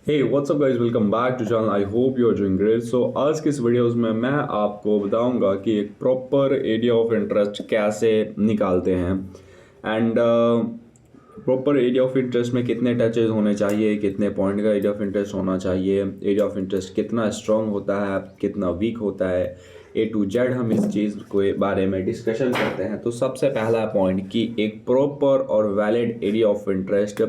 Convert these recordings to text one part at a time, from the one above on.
Hey what's up guys, welcome back to channel. I hope you are doing great. So आज की इस videos में मैं आपको बताऊंगा कि एक प्रॉपर एरिया ऑफ इंटरेस्ट कैसे निकालते हैं and proper area of interest में कितने टचेज होने चाहिए, कितने पॉइंट का एरिया ऑफ इंटरेस्ट होना चाहिए, एरिया ऑफ इंटरेस्ट कितना स्ट्रांग होता है, कितना वीक होता है, ए टू जेड हम इस चीज़ के बारे में डिस्कशन करते हैं। तो सबसे पहला पॉइंट कि एक प्रॉपर और वैलिड एरिया ऑफ इंटरेस्ट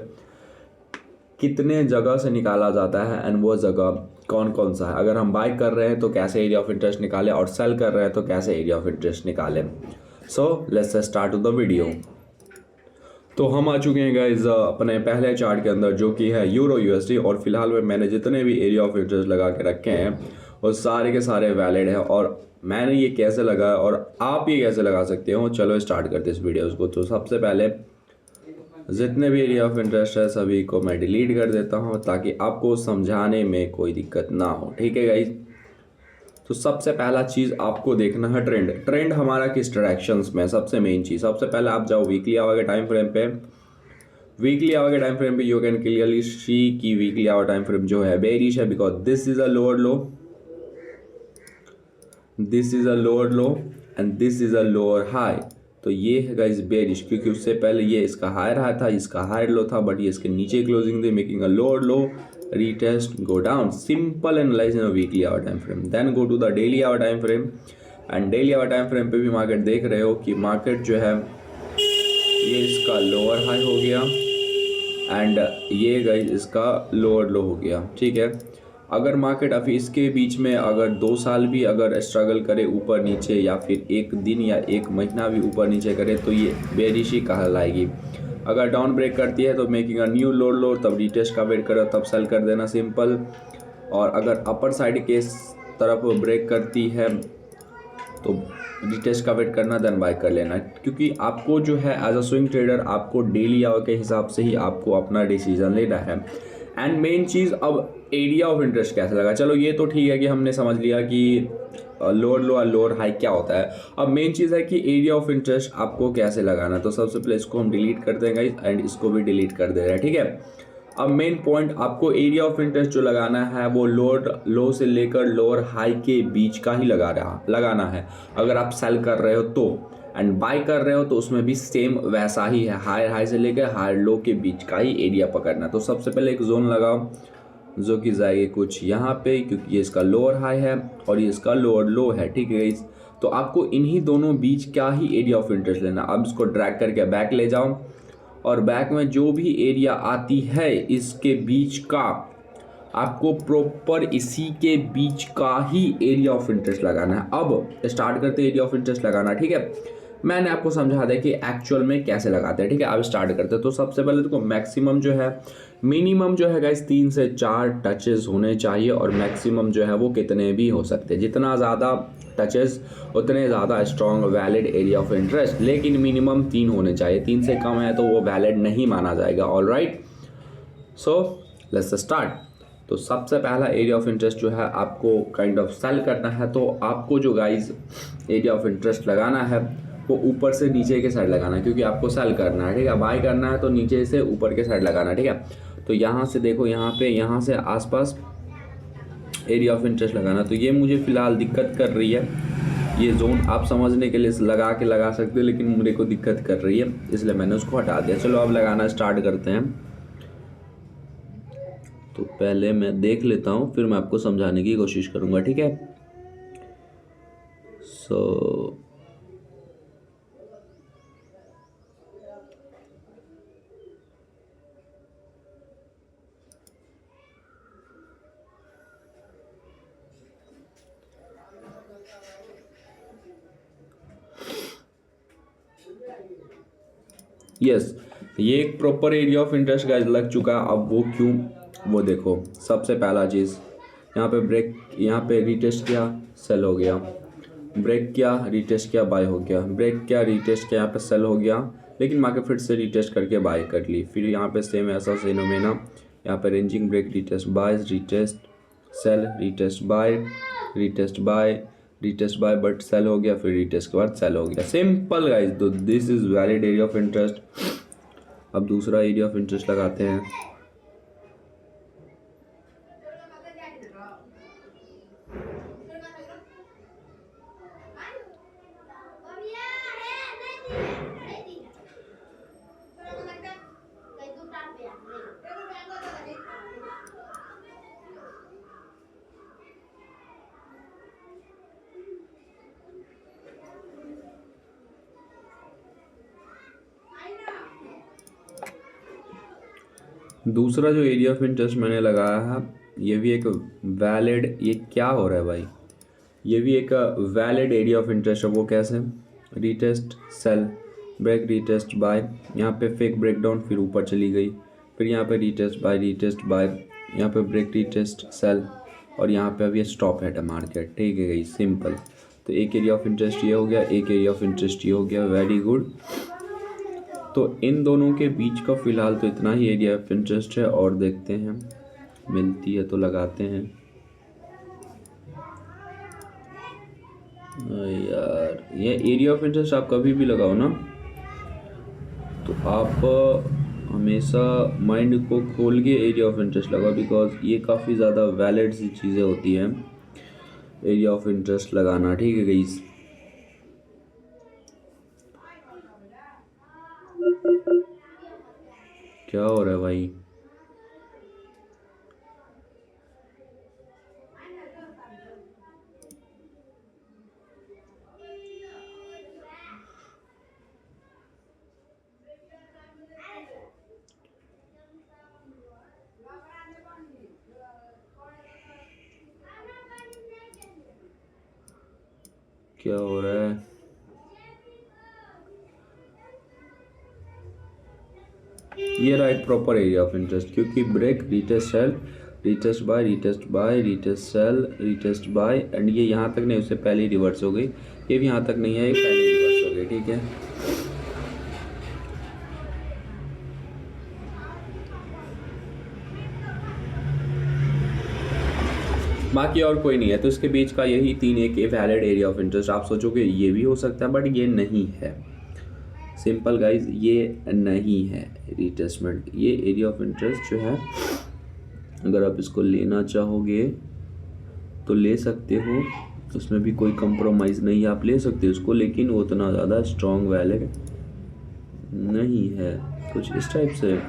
कितने जगह से निकाला जाता है एंड वो जगह कौन कौन सा है। अगर हम बाय कर रहे हैं तो कैसे एरिया ऑफ इंटरेस्ट निकालें और सेल कर रहे हैं तो कैसे एरिया ऑफ इंटरेस्ट निकालें। So let's start the video. तो हम आ चुके हैं गाइज अपने पहले चार्ट के अंदर, जो कि है यूरो यूएसडी। और फिलहाल में मैंने जितने भी एरिया ऑफ इंटरेस्ट लगा के रखे हैं वो सारे के सारे वैलिड है। और मैंने ये कैसे लगाया और आप ये कैसे लगा सकते हो, चलो स्टार्ट करते हैं इस वीडियोस को। तो सबसे पहले जितने भी एरिया ऑफ इंटरेस्ट है सभी को मैं डिलीट कर देता हूँ ताकि आपको समझाने में कोई दिक्कत ना हो। ठीक है गाइज। तो सबसे पहला चीज़ आपको देखना है ट्रेंड। ट्रेंड हमारा किस डायरेक्शंस में, सबसे मेन चीज़। सबसे पहले आप जाओ वीकली आवर के टाइम फ्रेम पे। वीकली आवर के टाइम फ्रेम पे यू कैन क्लियरली सी की वीकली आवर टाइम फ्रेम जो है बेरिश है, because this is a lower low, this is a lower low and this is a lower high. तो ये है गाइस बेरिश, क्योंकि उससे पहले ये इसका हायर हाई था, इसका हायर लो था, बट ये इसके नीचे क्लोजिंग थी, making a lower low, retest, go down. Simple analyse in a weekly hour time frame. Then go to the daily hour time frame and daily hour time frame पे भी market देख रहे हो कि मार्केट जो है ये इसका लोअर हाई हो गया एंड ये गाइस इसका लोअर लो हो गया। ठीक है। अगर मार्केट अभी इसके बीच में अगर 2 साल भी अगर स्ट्रगल करे ऊपर नीचे, या फिर एक दिन या एक महीना भी ऊपर नीचे करे, तो ये बेरिश ही कहलाएगी। अगर डाउन ब्रेक करती है तो मेकिंग अ न्यू लोअर लो, तब रिटेस्ट का वेट करो, तब सेल कर देना, सिंपल। और अगर अपर साइड के तरफ ब्रेक करती है तो रिटेस्ट का वेट करना, देन बाय कर लेना। क्योंकि आपको जो है एज अ स्विंग ट्रेडर आपको डेली आवर के हिसाब से ही आपको अपना डिसीजन लेना है। एंड मेन चीज़, अब एरिया ऑफ इंटरेस्ट कैसे लगा। चलो ये तो ठीक है कि हमने समझ लिया कि लोअर लो और लोअर हाई क्या होता है। अब मेन चीज़ है कि एरिया ऑफ इंटरेस्ट आपको कैसे लगाना है। तो सबसे पहले इसको हम डिलीट कर देंगे एंड इसको भी डिलीट कर दे रहे हैं। ठीक है। अब मेन पॉइंट, आपको एरिया ऑफ इंटरेस्ट जो लगाना है वो लोअर लो से लेकर लोअर हाई के बीच का ही लगाना है। अगर आप सेल कर रहे हो तो, एंड बाय कर रहे हो तो उसमें भी सेम वैसा ही है, हायर हाई से लेकर हायर लो के बीच का ही एरिया पकड़ना। तो सबसे पहले एक जोन लगाओ जो कि जाएगी कुछ यहाँ पे, क्योंकि ये इसका लोअर हाई है और ये इसका लोअर लो है। ठीक है। तो आपको इन्हीं दोनों बीच का ही एरिया ऑफ इंटरेस्ट लेना। अब इसको ड्रैग करके बैक ले जाओ और बैक में जो भी एरिया आती है इसके बीच का आपको प्रॉपर इसी के बीच का ही एरिया ऑफ इंटरेस्ट लगाना है। अब स्टार्ट करते हैं एरिया ऑफ इंटरेस्ट लगाना। ठीक है। मैंने आपको समझा दिया कि एक्चुअल में कैसे लगाते हैं। ठीक है। अब स्टार्ट करते हैं। तो सबसे पहले देखो, मैक्सिमम जो है, मिनिमम जो है गाइस 3 से 4 टचेस होने चाहिए, और मैक्सिमम जो है वो कितने भी हो सकते हैं। जितना ज़्यादा टचेस उतने ज़्यादा strong valid area of interest, लेकिन मिनिमम 3 होने चाहिए। 3 से कम है तो वो वैलिड नहीं माना जाएगा। All right, so let's start. तो सबसे पहला एरिया ऑफ इंटरेस्ट जो है आपको काइंड ऑफ सेल करना है। तो आपको जो गाइज एरिया ऑफ इंटरेस्ट लगाना है वो ऊपर से नीचे के साइड लगाना है, क्योंकि आपको सेल करना है। ठीक है। बाय करना है तो नीचे से ऊपर के साइड लगाना है। ठीक है। तो यहाँ से देखो, यहाँ से आसपास एरिया ऑफ इंटरेस्ट लगाना। तो ये मुझे फ़िलहाल दिक्कत कर रही है, ये जोन आप समझने के लिए लगा सकते हो, लेकिन मेरे को दिक्कत कर रही है इसलिए मैंने उसको हटा दिया। चलो अब लगाना स्टार्ट करते हैं। तो पहले मैं देख लेता हूँ, फिर मैं आपको समझाने की कोशिश करूँगा। ठीक है। सो यस, ये एक proper area of interest guys लग चुका है। अब वो क्यों, वो देखो। सबसे पहला चीज़, यहाँ पे ब्रेक, यहाँ पे रीटेस्ट किया, सेल हो गया, ब्रेक किया, रीटेस्ट किया, बाय हो गया, ब्रेक किया, रीटेस्ट किया, यहाँ पे सेल हो गया, लेकिन मार्केट फिर से रीटेस्ट करके बाय कर ली। फिर यहाँ पे सेम ऐसा फिनोमेना, यहाँ पे ranging break, retest buy, retest sell, retest buy, retest buy, retest buy, but sell हो गया, फिर रीटेस्ट के बाद सेल हो गया। Simple guys. तो this is valid area of interest. अब दूसरा एरिया ऑफ इंटरेस्ट लगाते हैं। दूसरा जो एरिया ऑफ इंटरेस्ट मैंने लगाया है ये भी एक वैलिड, ये क्या हो रहा है भाई, ये भी एक वैलिड एरिया ऑफ इंटरेस्ट है। वो कैसे? Retest sell break retest buy, यहाँ पे फेक ब्रेकडाउन, फिर ऊपर चली गई, फिर यहाँ पे रीटेस्ट बाय, यहाँ पे ब्रेक रीटेस्ट सेल, और यहाँ पे अभी स्टॉप है मार्केट। ठीक है गई, सिंपल। तो एक एरिया ऑफ इंटरेस्ट ये हो गया, एक एरिया ऑफ इंटरेस्ट ये हो गया, वेरी गुड। तो इन दोनों के बीच का फ़िलहाल तो इतना ही एरिया ऑफ इंटरेस्ट है, और देखते हैं मिलती है तो लगाते हैं। यार ये एरिया ऑफ इंटरेस्ट आप कभी भी लगाओ ना, तो आप हमेशा माइंड को खोल के एरिया ऑफ इंटरेस्ट लगाओ, बिकॉज ये काफ़ी ज़्यादा वैलिड सी चीज़ें होती हैं एरिया ऑफ इंटरेस्ट लगाना। ठीक है गाइस, क्या हो रहा है भाई? क्या हो रहा है? ये रहा एक प्रॉपर एरिया ऑफ इंटरेस्ट, क्योंकि break retest sell retest buy retest sell retest buy, and ये यहाँ तक नहीं, उससे पहले ही रिवर्स हो गई। ये भी यहाँ तक नहीं है, ये पहले रिवर्स हो गई। ठीक है, बाकी और कोई नहीं है। तो इसके बीच का यही तीन एक वैलिड एरिया ऑफ इंटरेस्ट। आप सोचोगे ये भी हो सकता है, बट ये नहीं है। सिंपल गाइज, ये नहीं है रिटेस्टमेंट। ये एरिया ऑफ इंटरेस्ट जो है, अगर आप इसको लेना चाहोगे तो ले सकते हो, उसमें भी कोई कंप्रोमाइज़ नहीं है, आप ले सकते हो इसको, लेकिन वो उतना ज़्यादा स्ट्रॉन्ग वैलिड नहीं है। कुछ इस टाइप से।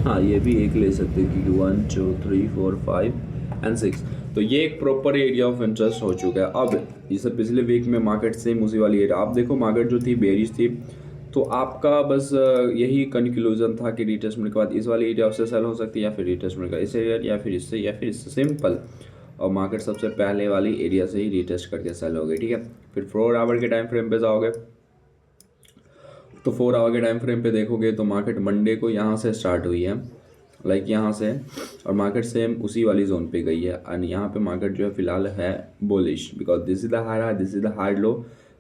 हाँ, ये भी एक ले सकते हैं, क्योंकि 1 2 3 4 5 एंड 6। तो ये एक प्रॉपर एरिया ऑफ इंटरेस्ट हो चुका है। अब जैसे पिछले वीक में मार्केट सेम उसी वाली एरिया, आप देखो मार्केट जो थी बेरिश थी, तो आपका बस यही कंक्लूजन था कि रिटेस्टमेंट के बाद इस वाली एरिया से सेल हो सकती है, या फिर रिटेस्टमेंट का इस एरिया, या फिर इससे, या फिर इससे, सिंपल। और मार्केट सबसे पहले वाली एरिया से ही रिटेस्ट करके सेल हो गई। ठीक है, फिर 4 आवर के टाइम फ्रेम पे जाओगे, तो 4 आवर के टाइम फ्रेम पे देखोगे तो मार्केट मंडे को यहाँ से स्टार्ट हुई है, लाइक यहाँ से, और मार्केट सेम उसी वाली जोन पे गई है। एंड यहाँ पे मार्केट जो है फिलहाल है bullish, because this is the high, this is the hard low,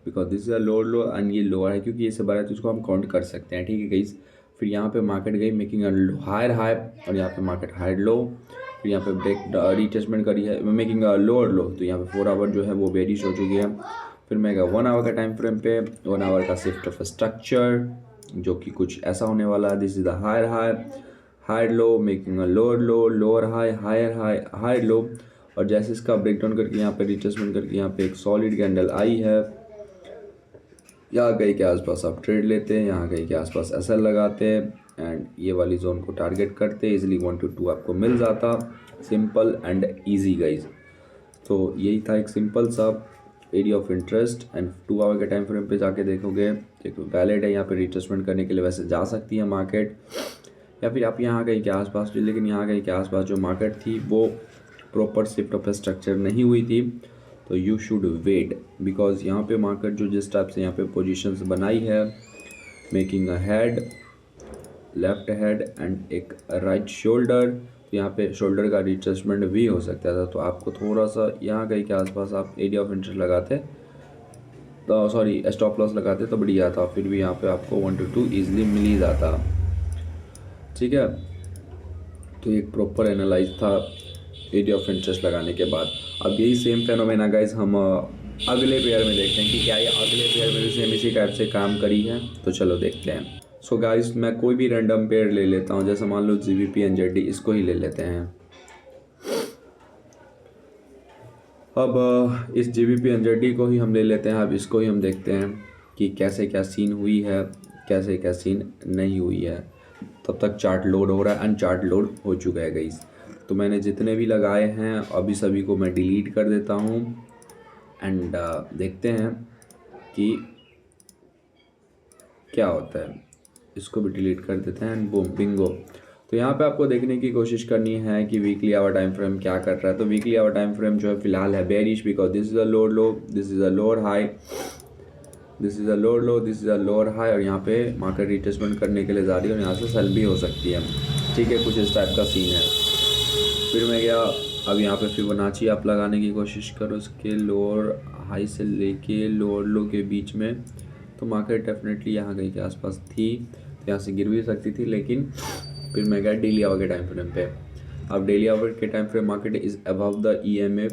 because this is the lower low, and ये लोअर है, क्योंकि ये सब बड़ा है तो इसको हम काउंट कर सकते हैं। ठीक है गाइस, फिर यहाँ पे मार्केट गई मेकिंग अ हायर हाई, और यहाँ पे मार्केट हायर लो, फिर यहाँ पे ब्रेक रिटेस्टमेंट करी है मेकिंग अ लोअर लो, तो यहाँ पे 4 आवर जो है वो बेरिश हो चुकी है। फिर मैं गया 1 आवर का टाइम फ्रेम पे, 1 आवर का शिफ्ट ऑफ स्ट्रक्चर, जो कि कुछ ऐसा होने वाला है। This is the higher high, higher low, making a lower low, lower high, higher low, और जैसे इसका ब्रेकडाउन करके यहाँ पे रिटेस्टमेंट करके यहाँ पे एक सॉलिड कैंडल आई है, यहाँ कहीं के आसपास आप ट्रेड लेते हैं, यहाँ कहीं के आसपास एसएल लगाते हैं, एंड ये वाली जोन को टारगेट करते हैं, इजीली 1 to 2 आपको मिल जाता। Simple and easy guys. तो यही था एक सिंपल सा area of interest. And 2 hour के टाइम फ्रेम पे जाके देखोगे एक वैलिड है, यहाँ पे रिटेस्टमेंट करने के लिए वैसे जा सकती है मार्केट, या फिर आप यहाँ कहीं के आसपास, लेकिन यहाँ कहीं के आसपास जो मार्केट थी वो प्रॉपर शिफ्ट ऑफ स्ट्रक्चर नहीं हुई थी, तो यू शुड वेट, बिकॉज यहाँ पे मार्केट जो जिस टाइप से यहाँ पे पोजीशंस बनाई है, making a head, left head and एक राइट शोल्डर, तो यहाँ पे शोल्डर का रिट्रेसमेंट भी हो सकता था। तो आपको थोड़ा सा यहाँ कहीं के आसपास आप एरिया ऑफ इंटरेस्ट लगाते, तो सॉरी स्टॉप लॉस लगाते तो बढ़िया था, फिर भी यहाँ पे आपको 1 to 2 ईजिली मिल ही जाता। ठीक है, तो एक प्रॉपर एनालाइज था एरिया ऑफ इंटरेस्ट लगाने के बाद। अब यही सेम फेनोमेना गाइज हम अगले पेयर में देखते हैं कि क्या ये अगले पेयर में भी सेम इसी टाइप से काम करी है, तो चलो देखते हैं। सो गाइज मैं कोई भी रैंडम पेयर ले लेता हूँ, जैसे मान लो जीबीपी एनजेडी, इसको ही ले लेते हैं। अब इस जीबीपी एनजेडी को ही हम ले लेते हैं, अब इसको ही हम देखते हैं कि कैसे क्या सीन हुई है, कैसे क्या सीन नहीं हुई है। तब तक चार्ट लोड हो रहा है, एंड चार्ट लोड हो चुका है गाइस। तो मैंने जितने भी लगाए हैं अभी सभी को मैं डिलीट कर देता हूँ, एंड देखते हैं कि क्या होता है, इसको भी डिलीट कर देते हैं एंड बूम बिंगो। तो यहाँ पे आपको देखने की कोशिश करनी है कि वीकली आवर टाइम फ्रेम क्या कर रहा है। तो वीकली आवर टाइम फ्रेम जो है फिलहाल है bearish, because this is a lower low, this is a lower high, this is a lower low, this is a lower high, और यहाँ पे मार्केट रिटेस्टमेंट करने के लिए जा रही है और यहाँ से सेल भी हो सकती है। ठीक है, कुछ इस टाइप का सीन है। फिर मैं गया, अब यहाँ पे फिबोनाची आप लगाने की कोशिश करो इसके लोअर हाई से लेके लोअर लो के बीच में। तो मार्केट डेफिनेटली यहाँ कहीं के आसपास थी, तो यहाँ से गिर भी सकती थी, लेकिन फिर मैं गया डेली आवर के टाइम फ्रेम पे। अब डेली आवर के time frame market is above the EMA,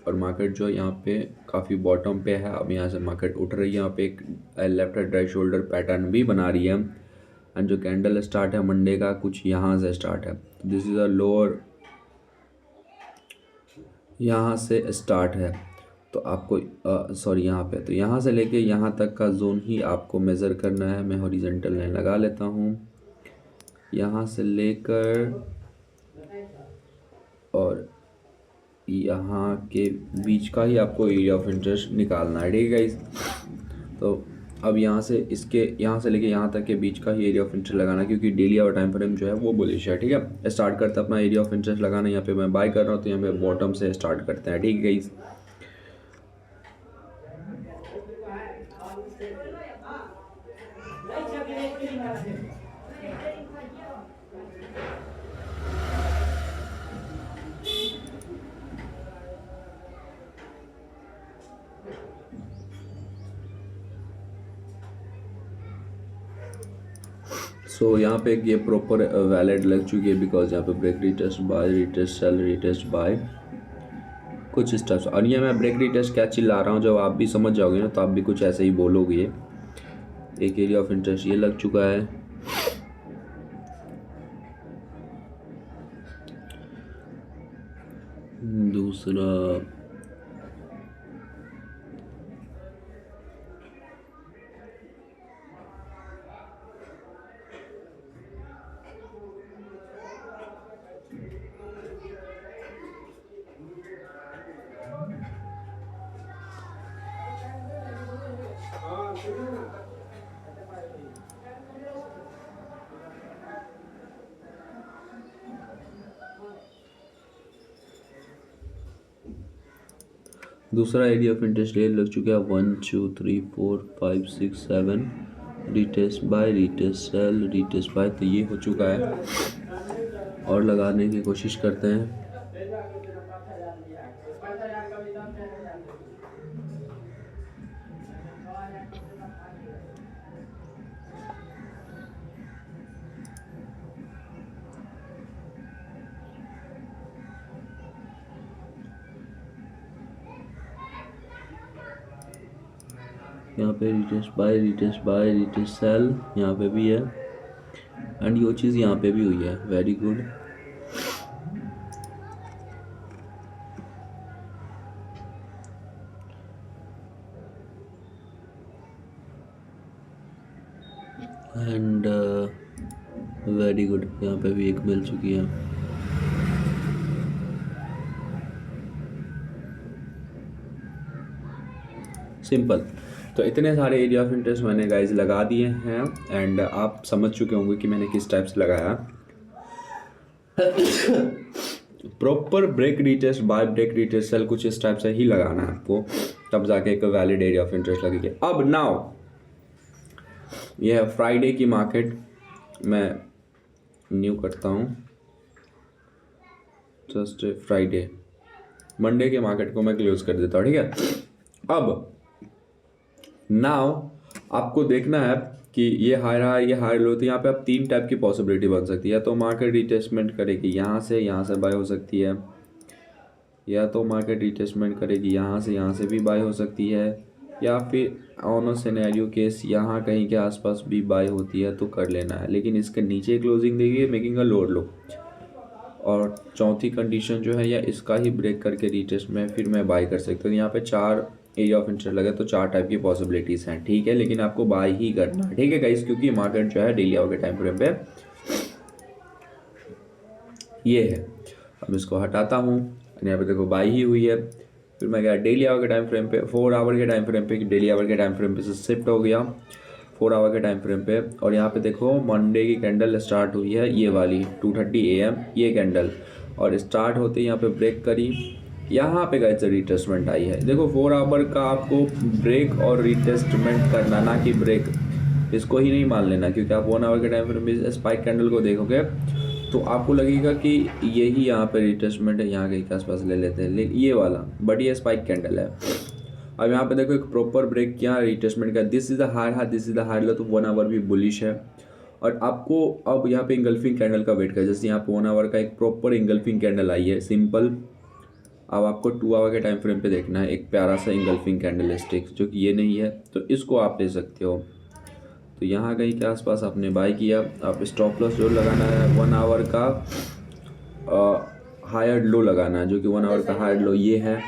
और मार्केट जो यहाँ पे काफ़ी बॉटम पे है। अब यहाँ से मार्केट उठ रही है, यहाँ पे एक लेफ्ट ड्राई शोल्डर पैटर्न भी बना रही है, एंड जो कैंडल स्टार्ट है मंडे का कुछ यहाँ से स्टार्ट है। दिस इज़ अ लोअर, यहाँ से स्टार्ट है, तो आपको सॉरी यहाँ पे, तो यहाँ से लेके यहाँ तक का जोन ही आपको मेज़र करना है। मैं हॉरिजॉन्टल लाइन लगा लेता हूँ, यहाँ से लेकर और यहाँ के बीच का ही आपको एरिया ऑफ इंटरेस्ट निकालना है। ठीक है गाइस, तो अब यहाँ से लेके यहाँ तक के बीच का ही एरिया ऑफ इंटरेस्ट लगाना, क्योंकि डेली आवर टाइम फ्रेम जो है वो बुलिश है। ठीक है, स्टार्ट करते अपना एरिया ऑफ इंटरेस्ट लगाना। यहाँ पे मैं बाय कर रहा हूँ, तो यहाँ पे बॉटम से स्टार्ट करते हैं। ठीक है गाइस, सो यहाँ पे ये प्रॉपर वैलिड लग चुकी है, बिकॉज यहाँ पे break retest buy, retest sell, retest buy, कुछ इस टाइप से। और ये मैं ब्रेक रिटेस्ट क्या चिल्ला रहा हूँ, जब आप भी समझ जाओगे ना तो आप भी कुछ ऐसे ही बोलोगे। एक एरिया ऑफ इंटरेस्ट ये लग चुका है, दूसरा एरिया ऑफ इंटरेस्ट ये लग चुका है 1 2 3 4 5 6 7, retest buy, retest sell, retest buy, तो ये हो चुका है। और लगाने की कोशिश करते हैं। यहाँ पे retest buy, retest buy, retest sell यहाँ पे भी है, एंड ये चीज़ यहाँ पे भी हुई है। Very good. And very good, यहाँ पे भी एक मिल चुकी है। सिंपल। तो इतने सारे एरिया ऑफ इंटरेस्ट मैंने गाइज लगा दिए हैं, एंड आप समझ चुके होंगे कि मैंने किस टाइप से लगाया। Proper break retest buy, break retest sell, कुछ इस टाइप से ही लगाना है आपको, तब जाके एक वैलिड एरिया ऑफ इंटरेस्ट लगेगी। अब नाउ ये है फ्राइडे की मार्केट, मैं न्यू करता हूँ जस्ट फ्राइडे, मंडे के मार्केट को मैं क्लोज कर देता हूँ। ठीक है, अब नाउ आपको देखना है कि ये हाई रहा, ये हाई लो, तो यहाँ पे आप 3 टाइप की पॉसिबिलिटी बन सकती है। तो मार्केट रिटेस्टमेंट करेगी यहाँ से बाय हो सकती है, या तो मार्केट रिटेस्टमेंट करेगी यहाँ से भी बाय हो सकती है, या फिर ऑन सिनेरियो केस यहाँ कहीं के आसपास भी बाय होती है तो कर लेना है। लेकिन इसके नीचे क्लोजिंग देगी मेकिंग अ लोअर लो, और चौथी कंडीशन जो है या इसका ही ब्रेक करके रिटेस्ट में फिर मैं बाय कर सकता हूँ। यहाँ पे 4 एरिया ऑफ इंटरेस्ट लगे, तो 4 टाइप की पॉसिबिलिटीज़ हैं। ठीक है, लेकिन आपको बाय ही करना है। ठीक है गाइस, क्योंकि मार्केट जो है डेली आवर के टाइम फ्रेम पे ये है। अब इसको हटाता हूँ, यहाँ पे देखो बाय ही हुई है। फिर मैं गया डेली आवर के टाइम फ्रेम पे, 4 आवर के टाइम फ्रेम पे, डेली आवर के टाइम फ्रेम पे से शिफ्ट हो गया। 4 आवर के टाइम फ्रेम पे। और यहाँ पे देखो मंडे की कैंडल स्टार्ट हुई है ये वाली 2:30 AM ये कैंडल, और स्टार्ट होते ही यहाँ पे ब्रेक करी, यहाँ पे गाइस रिटेस्टमेंट आई है। देखो 4 आवर का आपको ब्रेक और रिटेस्टमेंट करना, ना कि ब्रेक, इसको ही नहीं मान लेना, क्योंकि आप 1 आवर के टाइम फ्रेम में स्पाइक कैंडल को देखोगे तो आपको लगेगा कि यही यहाँ पे रिटेस्टमेंट है, यहाँ के आसपास ले लेते हैं, लेकिन ये वाला बट ये स्पाइक कैंडल है। अब यहाँ पे देखो एक प्रॉपर ब्रेक किया रिटेस्टमेंट का, this is the higher high, this is the higher low, तो 1 आवर भी बुलिश है। और आपको अब यहाँ पे इंगल्फिंग कैंडल का वेट कर, जैसे यहाँ पे 1 आवर का एक प्रॉपर इंगल्फिंग कैंडल आई है सिंपल। अब आपको 2 आवर के टाइम फ्रेम पे देखना है एक प्यारा सा इंगल्फिंग कैंडल स्टिक, जो कि ये नहीं है, तो इसको आप ले सकते हो। तो यहाँ कहीं के आसपास आपने बाय किया, आप स्टॉप लॉस जो लगाना है 1 आवर का हायर लो लगाना है, जो कि 1 आवर का हायर लो ये है।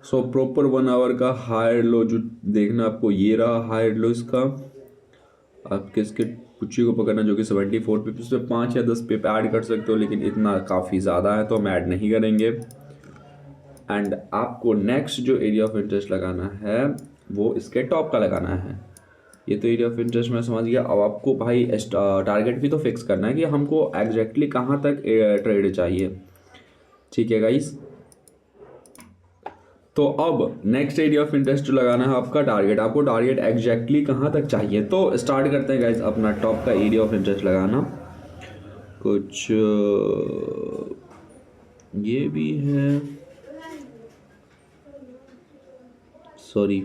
सो प्रॉपर 1 आवर का हायर लो जो देखना आपको, ये रहा हायर लो इसका। आपके इसके पुच्ची को पकड़ना, जो कि 74 पे, इस पर 5 या 10 पे ऐड कर सकते हो, लेकिन इतना काफ़ी ज़्यादा है तो हम ऐड नहीं करेंगे। एंड आपको नेक्स्ट जो एरिया ऑफ इंटरेस्ट लगाना है वो इसके टॉप का लगाना है। ये तो एरिया ऑफ इंटरेस्ट में समझ गया। अब आपको भाई टारगेट भी तो फिक्स करना है कि हमको एग्जैक्टली कहाँ तक ट्रेड चाहिए, ठीक है गाइस। तो अब नेक्स्ट एरिया ऑफ इंटरेस्ट जो लगाना है आपका टारगेट, आपको टारगेट एग्जैक्टली कहाँ तक चाहिए, तो स्टार्ट करते हैं गाइस अपना टॉप का एरिया ऑफ इंटरेस्ट लगाना। कुछ ये भी है, sorry,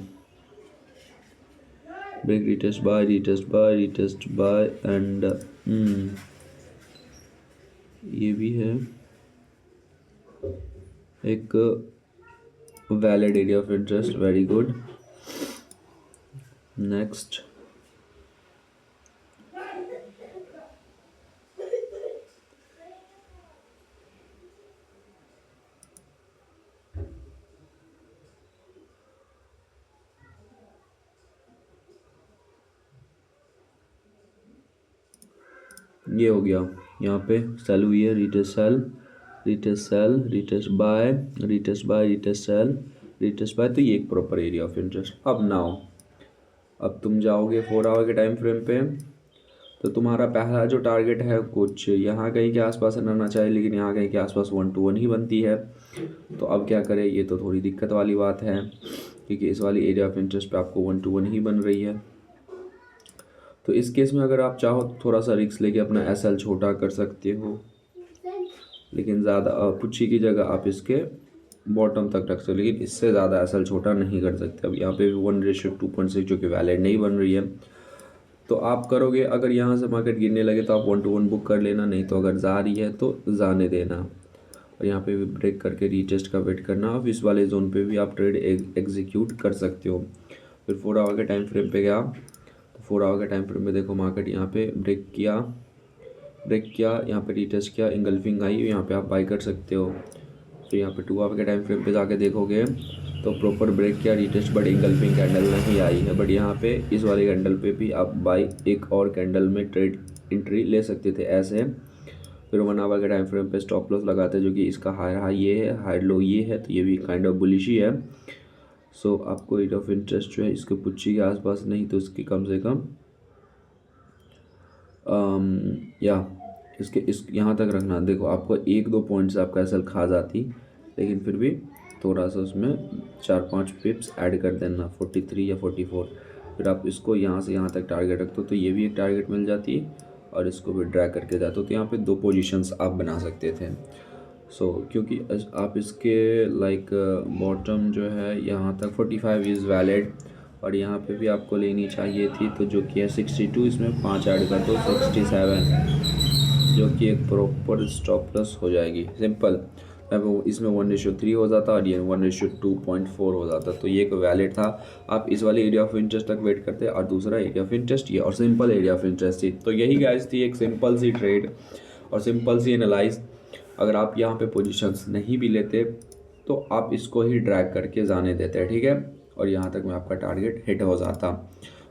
break retest buy retest buy retest buy and ये भी है एक valid area of interest, very good. Next ये हो गया, यहाँ पे सेल हुई है, retest sell, retest sell, retest buy, retest buy, retest sell, retest buy, तो ये एक प्रॉपर एरिया ऑफ इंटरेस्ट। अब नाउ अब तुम जाओगे 4 आवर के टाइम फ्रेम पे, तो तुम्हारा पहला जो टारगेट है कुछ यहाँ कहीं के आसपास रहना चाहिए, लेकिन यहाँ कहीं के आसपास 1 to 1 ही बनती है। तो अब क्या करें, ये तो थोड़ी दिक्कत वाली बात है, क्योंकि इस वाली एरिया ऑफ इंटरेस्ट पे आपको 1 to 1 ही बन रही है। तो इस केस में अगर आप चाहो तो थोड़ा सा रिस्क लेके अपना SL छोटा कर सकते हो, लेकिन ज़्यादा पुच्छी की जगह आप इसके बॉटम तक रख सकते हो, लेकिन इससे ज़्यादा SL छोटा नहीं कर सकते। अब यहाँ पे भी 1:2.6 जो कि वैलिड नहीं बन रही है, तो आप करोगे अगर यहाँ से मार्केट गिरने लगे तो आप 1 to 1 बुक कर लेना, नहीं तो अगर जा रही है तो जाने देना। और यहाँ पे भी ब्रेक करके रीटेस्ट का वेट करना। अब इस वाले जोन पे भी आप ट्रेड एग्जीक्यूट कर सकते हो। फिर 4 आवर के टाइम फ्रेम पे गया, तो 4 आवर के टाइम फ्रेम पे देखो मार्केट यहाँ पे ब्रेक किया, यहाँ पे रीटेस्ट किया, इंगल्फिंग आई, यहाँ पे आप बाई कर सकते हो। फिर यहाँ पे 2 आवर के टाइम फ्रेम पे जाके देखोगे तो प्रॉपर ब्रेक किया, रीटेस्ट, बट इंगल्फिंग कैंडल नहीं आई है। बट यहाँ पे इस वाले कैंडल पे भी आप बाई एक और कैंडल में ट्रेड एंट्री ले सकते थे ऐसे। फिर 1 आवर के टाइम फ्रेम पे स्टॉप लॉस लगाते, जो कि इसका हायर हाई ये है, हायर लो ये है, तो ये भी काइंड ऑफ बुलिश ही है। सो आपको एरिया ऑफ इंटरेस्ट जो है इसके पुच्ची के आसपास, नहीं तो इसकी कम से कम या इसके इस यहाँ तक रखना। देखो आपको 1-2 पॉइंट्स आपका एसएल खा जाती, लेकिन फिर भी थोड़ा सा उसमें 4-5 पिप्स ऐड कर देना, 43 या 44। फिर आप इसको यहाँ से यहाँ तक टारगेट रखते हो, तो ये भी एक टारगेट मिल जाती और इसको भी ड्रैग करके जाते हो। तो यहाँ पे 2 पोजीशंस आप बना सकते थे। क्योंकि आप इसके लाइक बॉटम जो है यहाँ तक 45 इज़ वैलिड, और यहाँ पे भी आपको लेनी चाहिए थी, तो जो कि है 62, इसमें 5 ऐड कर दो 67, जो कि एक प्रॉपर स्टॉप लॉस हो जाएगी। सिंपल, अब इसमें 1:3 हो जाता और ये 1:2.4 हो जाता, तो ये एक वैलिड था। आप इस वाले एरिया ऑफ इंटरेस्ट तक वेट करते, और दूसरा एरिया ऑफ इंटरेस्ट ये, और सिंपल एरिया ऑफ इंटरेस्ट थी। तो यही गाइस थी एक सिंपल सी ट्रेड और सिंपल सी एनालाइज। अगर आप यहाँ पे पोजीशंस नहीं भी लेते तो आप इसको ही ड्रैग करके जाने देते हैं, ठीक है, और यहाँ तक में आपका टारगेट हिट हो जाता।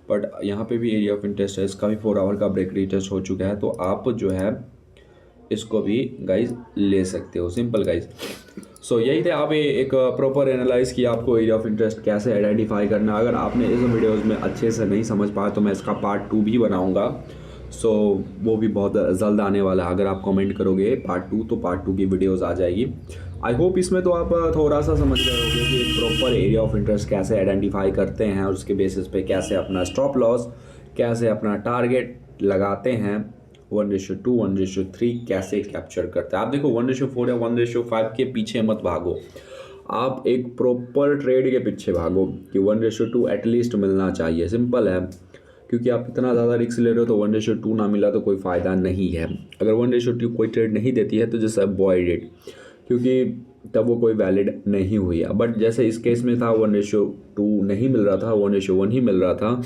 बट यहाँ पे भी एरिया ऑफ इंटरेस्ट है, इसका भी 4 आवर का ब्रेक रीटेस्ट हो चुका है, तो आप जो है इसको भी गाइज ले सकते हो। Simple guys. सो यही थे, आप एक प्रॉपर एनालाइज किया आपको एरिया ऑफ इंटरेस्ट कैसे आइडेंटिफाई करना। अगर आपने इस वीडियोस में अच्छे से नहीं समझ पाया तो मैं इसका पार्ट 2 भी बनाऊंगा। सो वो भी बहुत जल्द आने वाला है। अगर आप कमेंट करोगे पार्ट 2 तो पार्ट 2 की वीडियोस आ जाएगी। आई होप इसमें तो आप थोड़ा सा समझ गए होंगे कि एक प्रॉपर एरिया ऑफ इंटरेस्ट कैसे आइडेंटिफाई करते हैं और उसके बेसिस पे कैसे अपना स्टॉप लॉस, कैसे अपना टारगेट लगाते हैं, 1:2, 1:3 कैसे कैप्चर करते हैं। आप देखो 1:4 या 1:5 के पीछे मत भागो, आप एक प्रॉपर ट्रेड के पीछे भागो कि 1:2 एटलीस्ट मिलना चाहिए। सिंपल है, क्योंकि आप इतना ज़्यादा रिस्क ले रहे हो तो 1:2 ना मिला तो कोई फ़ायदा नहीं है। अगर 1:2 कोई ट्रेड नहीं देती है तो जैसे अवॉइड इट, क्योंकि तब वो कोई वैलिड नहीं हुई है। बट जैसे इस केस में था 1:2 नहीं मिल रहा था, 1:1 ही मिल रहा था,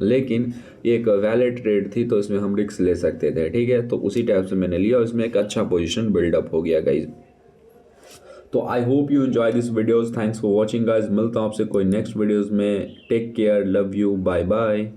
लेकिन ये एक वैलिड ट्रेड थी तो इसमें हम रिस्क ले सकते थे। ठीक है, तो उसी टाइप से मैंने लिया और इसमें एक अच्छा पोजीशन बिल्डअप हो गया गाइज। तो I hope you enjoy this videos, thanks for watching guys. मिलता हूँ आपसे कोई नेक्स्ट वीडियोस में। Take care, love you, bye bye.